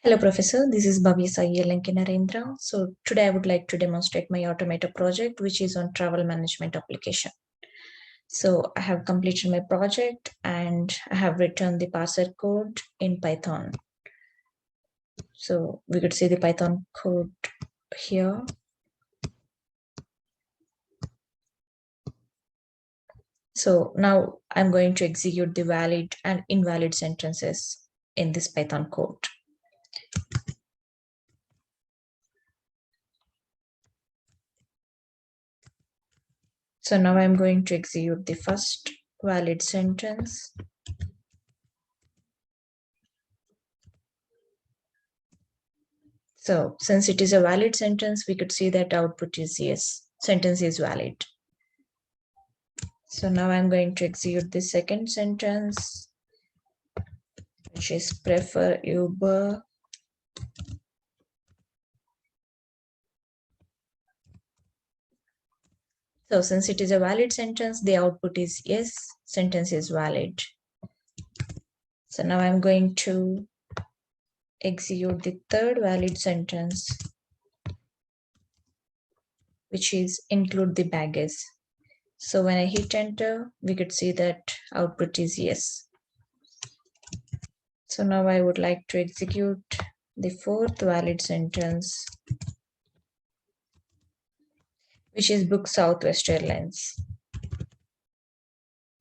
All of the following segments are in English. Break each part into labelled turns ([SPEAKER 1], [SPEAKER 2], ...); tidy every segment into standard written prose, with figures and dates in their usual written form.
[SPEAKER 1] Hello, Professor. This is Bhavya Narendra. So today I would like to demonstrate my Automata project, which is on travel management application. So I have completed my project and I have written the parser code in Python. So we could see the Python code here. So now I'm going to execute the valid and invalid sentences in this Python code. So now I'm going to execute the first valid sentence. So since it is a valid sentence, we could see that output is yes, sentence is valid. So now I'm going to execute the second sentence, which is prefer Uber. So since it is a valid sentence, the output is yes, sentence is valid. So now I'm going to execute the third valid sentence, which is include the baggage. So when I hit enter, we could see that output is yes. So now I would like to execute the fourth valid sentence, which is book Southwest Airlines.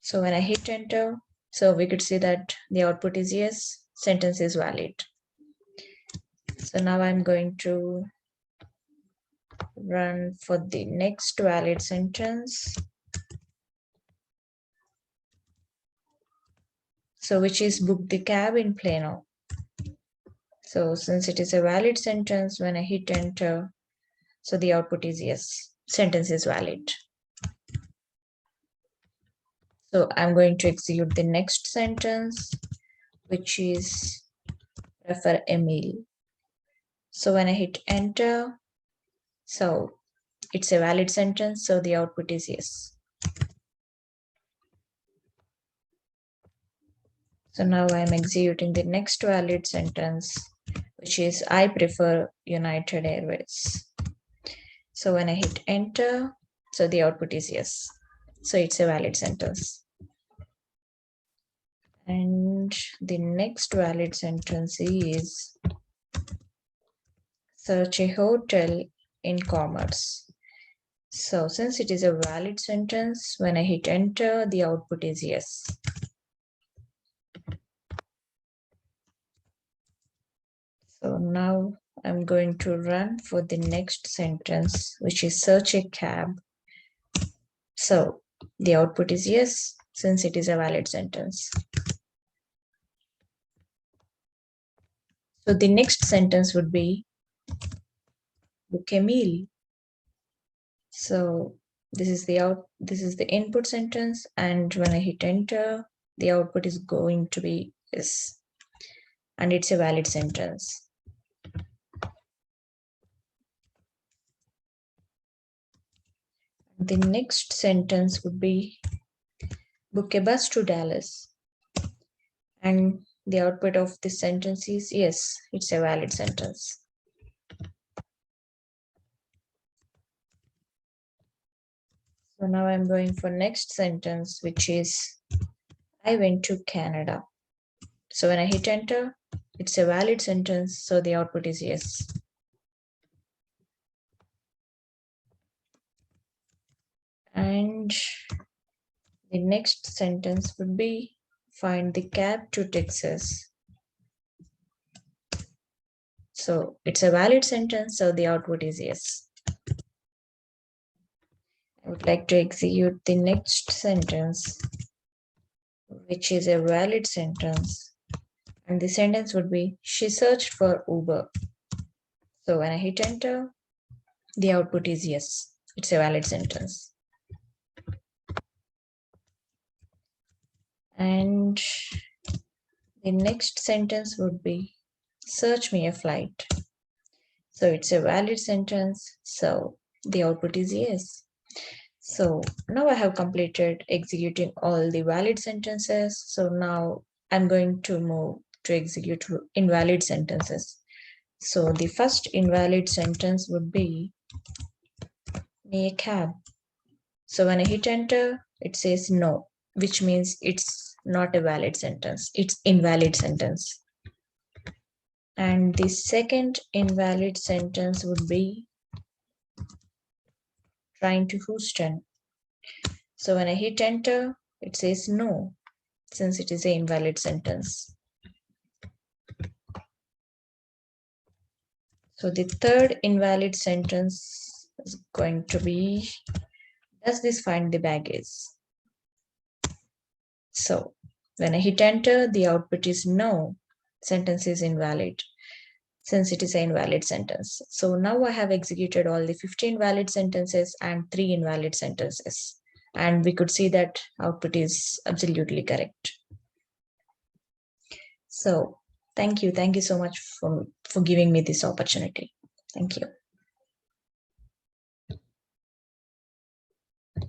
[SPEAKER 1] So when I hit enter, so we could see that the output is yes, sentence is valid. So now I'm going to run for the next valid sentence. So which is book the cab in Plano. So since it is a valid sentence, when I hit enter, so the output is yes, sentence is valid. So I'm going to execute the next sentence, which is refer a meal. So when I hit enter, so it's a valid sentence, so the output is yes. So now I'm executing the next valid sentence, which is I prefer United Airways. So when I hit enter, so the output is yes. So it's a valid sentence. And the next valid sentence is search a hotel in Commerce. So since it is a valid sentence, when I hit enter, the output is yes. So now I'm going to run for the next sentence, which is search a cab. So the output is yes, since it is a valid sentence. So the next sentence would be book a meal. So this is the input sentence, and when I hit enter, the output is going to be yes, and it's a valid sentence. The next sentence would be book a bus to Dallas, and the output of this sentence is yes, it's a valid sentence. So now I'm going for next sentence, which is I went to Canada. So when I hit enter, it's a valid sentence, so the output is yes. And the next sentence would be find the cab to Texas. So it's a valid sentence, so the output is yes. I would like to execute the next sentence, which is a valid sentence. And the sentence would be she searched for Uber. So when I hit enter, the output is yes. It's a valid sentence. And the next sentence would be search me a flight. So it's a valid sentence. So the output is yes. So now I have completed executing all the valid sentences. So now I'm going to move to execute invalid sentences. So the first invalid sentence would be a cab. So when I hit enter, it says no, which means it's not a valid sentence. It's invalid sentence. And the second invalid sentence would be train to Houston. So when I hit enter, it says no, since it is an invalid sentence. So the third invalid sentence is going to be, does this find the baggage? So when I hit enter, the output is no, sentence is invalid, since it is an invalid sentence. So now I have executed all the 15 valid sentences and 3 invalid sentences. And we could see that output is absolutely correct. So thank you. Thank you so much for giving me this opportunity. Thank you.